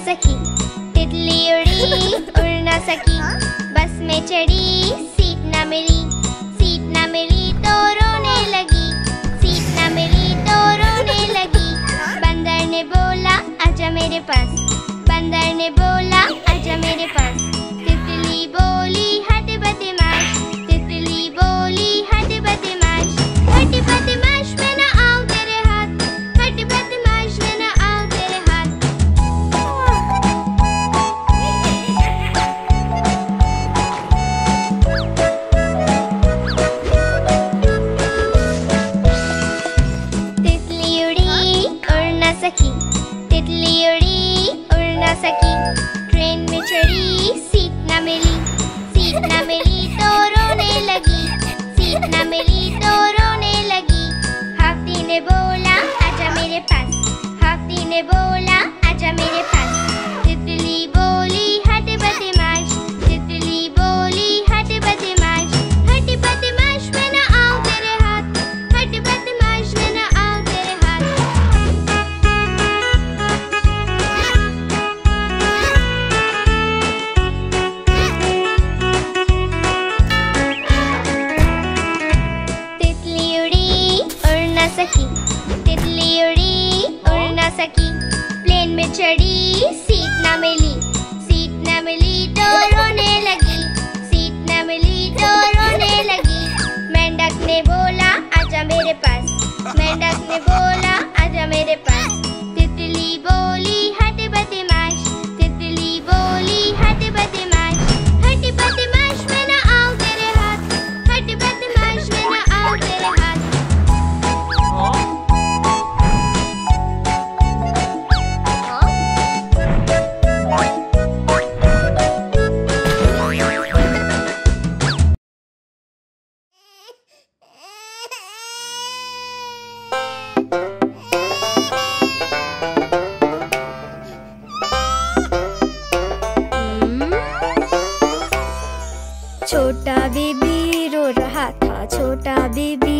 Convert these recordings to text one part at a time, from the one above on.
सकी, तितली उड़ी उड़ ना सकी। बस में चढ़ी सीट ना मिली, सीट ना मिली तो रोने लगी, सीट ना मिली तो रोने लगी। बंदर ने बोला आजा मेरे पास, बंदर ने बोला आजा मेरे पास। तितली बोली हट बदमाश, तितली बोली हट बदमाश। हट बदमाश मैं ना आऊं तेरे हाथ, हट बदमाश मैं ना आऊं तेरे हाथ। तितली उड़ी उड़ ना सकी, तितली उड़ी उड़ ना सकी। ट्रेन में चढ़ी सीट ना मिली, सीट ना मिली तो रोने लगी, सीट ना मिली तो रोने लगी। हाथी ने बोला आजा मेरे पास, हाथी ने बोला आजा मेरे पास। तितली बोली हट बदमाश, तितली बोली हट बदमाश। हट बदमाश मैं ना आऊं तेरे हाथ, हट बदमाश मैं ना आऊं तेरे हाथ। तितली उड़ी उड़ ना सकी, तितली उड़ी उड़ ना सकी। प्लेन में चढ़ी सीट ना मिली, सीट ना मिली तो रोने लगी, सीट ना मिली तो रोने लगी। मेंढक ने बोला आजा मेरे पास, मेंढक ने बोला आजा मेरे पास। तितली बोली हट बदमाश, तितली बोली हट बदमाश। हट बदमाश मैं ना आऊं तेरे हाथ, हट बदमाश मैं ना आऊं तेरे हाथ। छोटा बेबी रो रहा था, छोटा बेबी,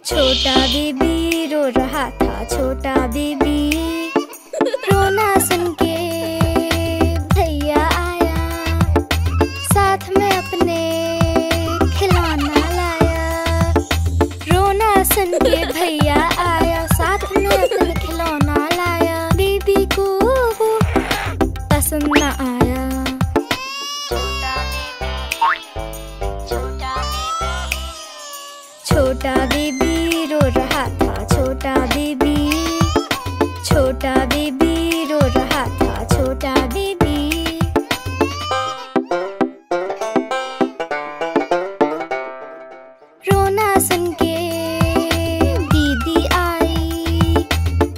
छोटा बेबी रो रहा था, छोटा बेबी। रोना सुन के भैया आया, साथ में अपने खिलौना लाया। रोना सुन के भैया आया, साथ में अपने खिलौना लाया। बेबी को वो पसंद न आया। छोटा बेबी रो रहा था, छोटा बेबी, छोटा बेबी रो रहा था, छोटा बेबी। रोना सुन के दीदी आई,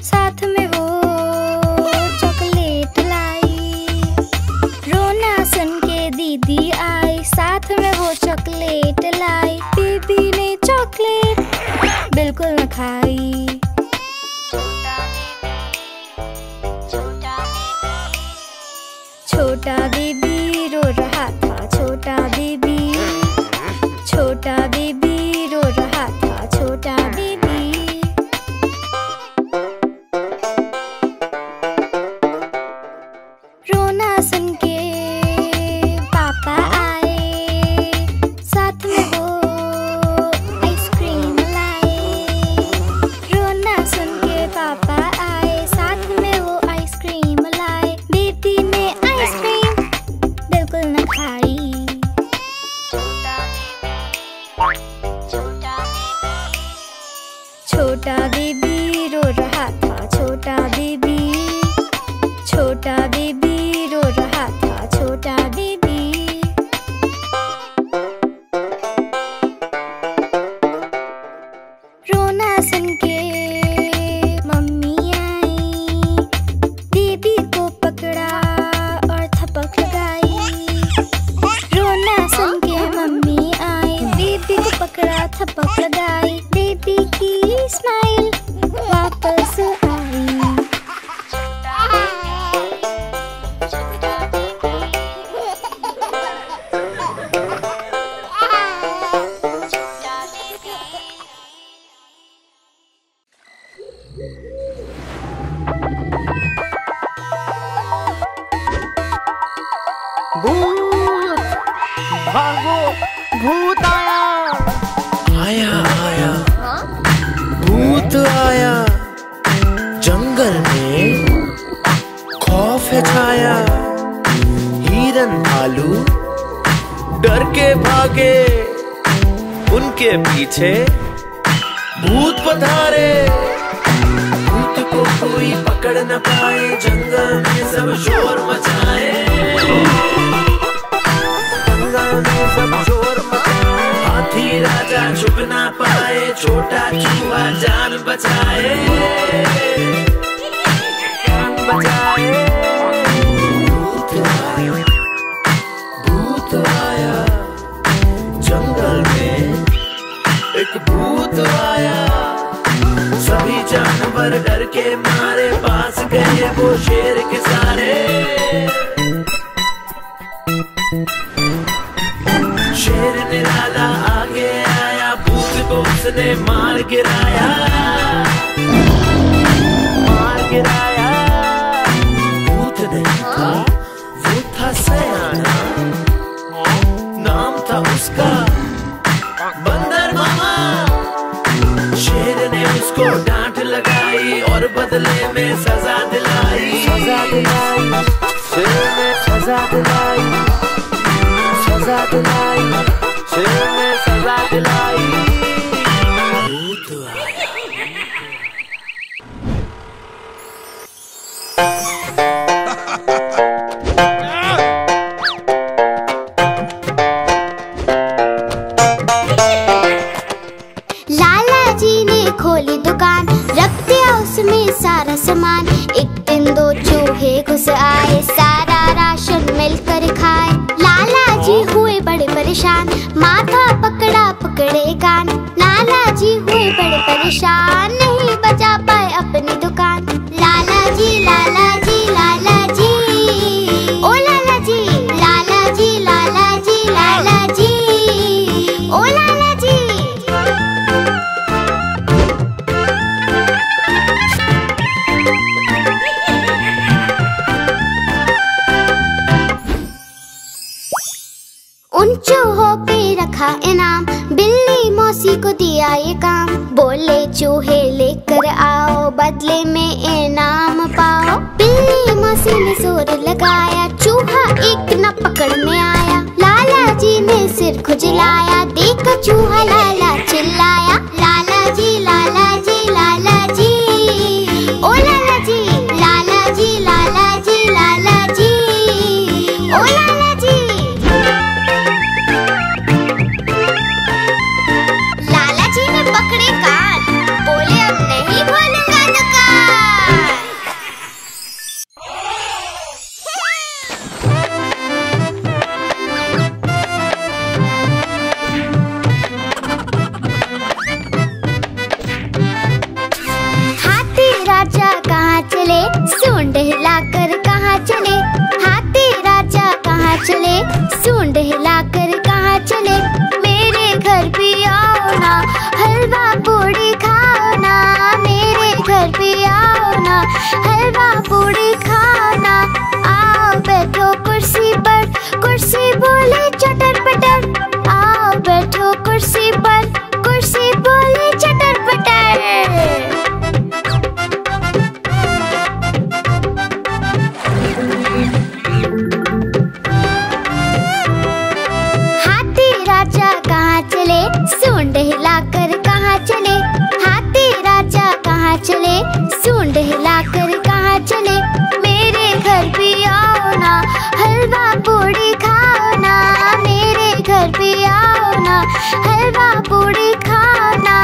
साथ में वो चॉकलेट लाई। रोना सुन के दीदी आई, साथ में वो चॉकलेट लाई। बेबी ने चॉकलेट बिल्कुल न खाई। छोटा बेबी रो रहा था, छोटा बेबी, छोटा बेबी रो रहा था, छोटा बेबी। रोना सुन के पापा आए, साथ में वो आइसक्रीम लाए। रोना सुन के पापा आए, साथ में वो आइसक्रीम लाए। बेबी ने आइसक्रीम भूत आया। आया आया भूत आया, जंगल में खौफ है छाया। हिरन भालू डर के भागे, उनके पीछे भूत पधारे। भूत को कोई पकड़ न पाए, जंगल में सब शोर मचाए। जंगल में सब शोर मचाए। हाथी राजा छुप ना पाए, छोटा चूहा जान बचाए। जान बचाए। भूत आया, भूत आया, जंगल में एक भूत आया। सभी जानवर डर के मारे, पास गए वो शेर के सारे। शेर निराला आगे आया, भूत को उसने मार गिराया। मार गिराया। भूत नहीं था, वो था सयाना, नाम था उसका बंदर मामा। शेर ने उसको डांट लगाई और बदले में सजा दिलाई। सजा दिलाई। शेर ने सजा दिलाई। सजा दिलाई। शेर ने सजा दिलाई। भूत आया। लाला जी ने खोली दुकान, रख दिया उसमें सारा सामान। एक दिन दो चूहे घुस आए, सारा राशन मिलकर खाए। लाला जी हुए बड़े परेशान, माथा पकड़ा पकड़े कान। लाला जी हुए बड़े परेशान, नहीं बचा पाए अपनी दुकान। लाला जी लाला जी लाला जी, ओ लाला जी लाला जी लाला जी लाला जी, ओ लाला जी। उन चूहों पे रखा इनाम, बिल्ली मौसी को दिया ये काम। बोले चूहे लेकर आओ, बदले में इनाम पाओ। बिल्ली मौसी ने जोर लगाया, चूहा एक न पकड़ने आया। लाला जी ने सिर खुजलाया, देखा चूहा लाला चिल्लाया। लाला जी लाला जी लाला जी, ओ लाला जी लाला जी लाला जी लाला जी, ओ लाला जी। लाला जी ने पकड़े कान, बोले अब नहीं खोलूंगा दुकान। हाथी राजा कहाँ चले, सूंड हिलाकर कहाँ चले। हाथी राजा कहाँ चले, सूंड हिलाकर कहाँ चले। मेरे घर भी आओ ना, हलवा पूड़ी खाओ ना। मेरे घर भी आओ ना, हलवा पूड़ी खाओ ना। आओ बैठो कुर्सी पर, कुर्सी बोले चटर पटर। आओ बैठो कुर्सी पर, कुर्सी बोले चटर पटर। हाथी राजा कहाँ चले, सूंड हिलाकर कहाँ चले। हाथी राजा कहाँ चले, सूंड हिलाकर कहाँ चले। मेरे घर भी आओ ना, हलवा पूड़ी खाओ ना। मेरे घर भी आओ ना, हलवा पूड़ी खाओ ना।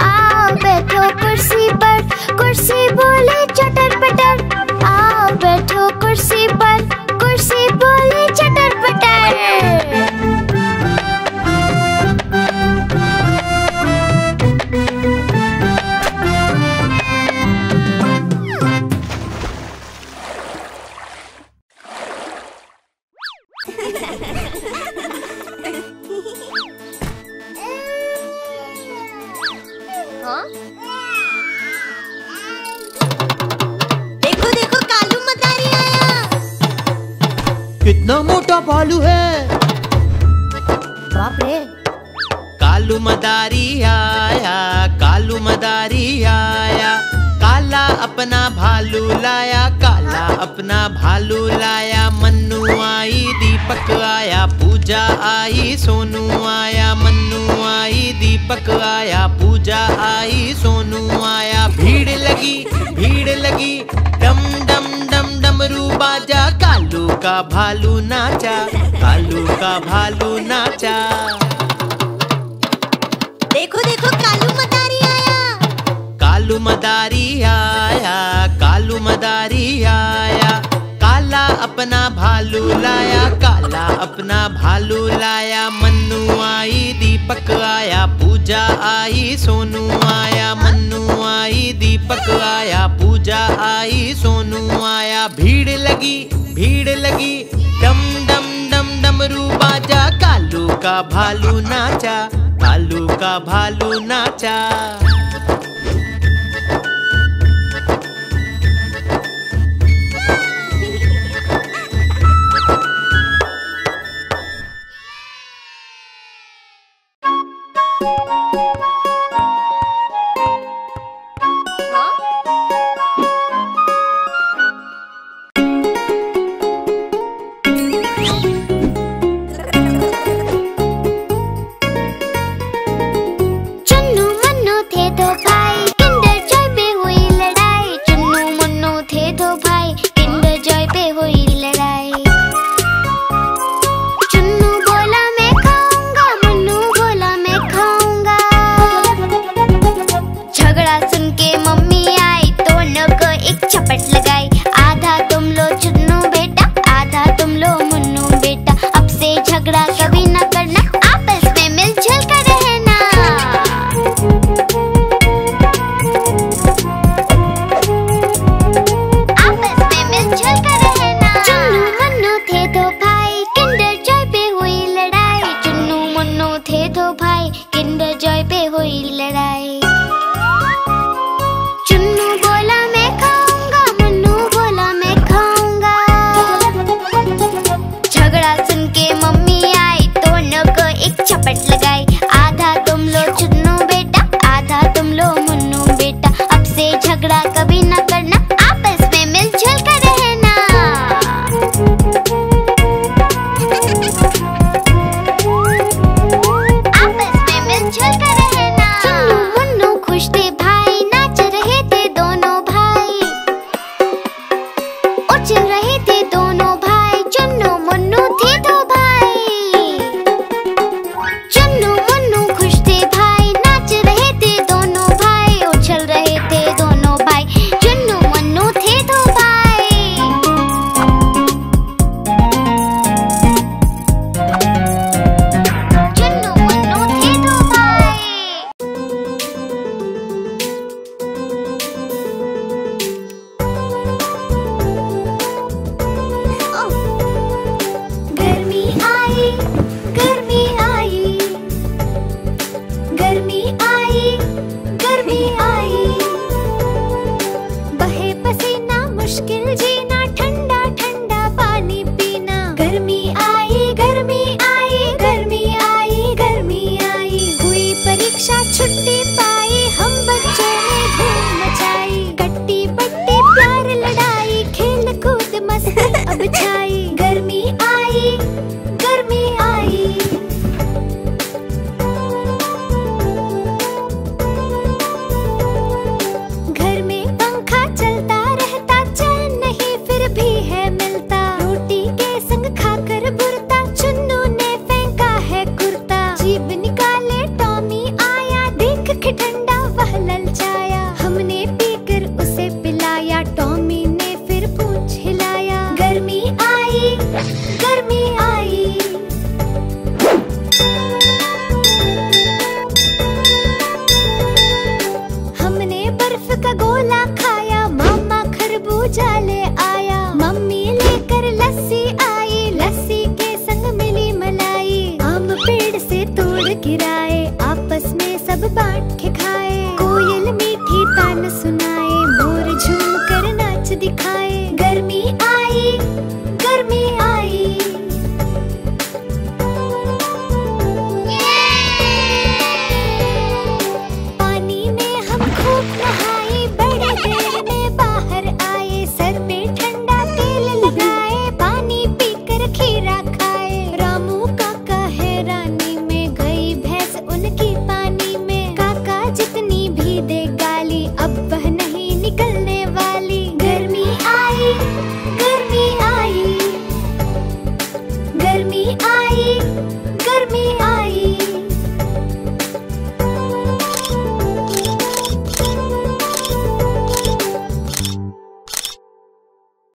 आओ बैठो कुर्सी पर, कुर्सी बोले चटर पटर। आओ बैठो कुर्सी पर, कुर्सी बोले चटर पटर। देखो देखो कालू मदारी आया। कितना मोटा भालू है। बाप रे, कालू मदारी आया, कालू मदारी आया। काला अपना भालू लाया, काला अपना भालू लाया। मन्नू आई, दीपक आया, पूजा आई, सोनू आया। मन्नू आई, दीपक आया, पूजा आई, सोनू आया। भीड़ लगी, भीड़ लगी, डम डम डम डमरू बाजा। कालू का भालू नाचा, कालू का भालू नाचा। देखो देखो कालू मदारी आया, कालू मदारी आया, कालू मदारी आया। काला अपना भालू लाया, काला अपना भालू लाया। मन्नू आई, दीपक आया, पूजा आई, सोनू आया। मन्नू आई, दीपक आया, पूजा आई, सोनू आया। भीड़ लगी, भीड़ लगी, डम डम डम डमरू बाजा। कालू का भालू नाचा, कालू का भालू नाचा।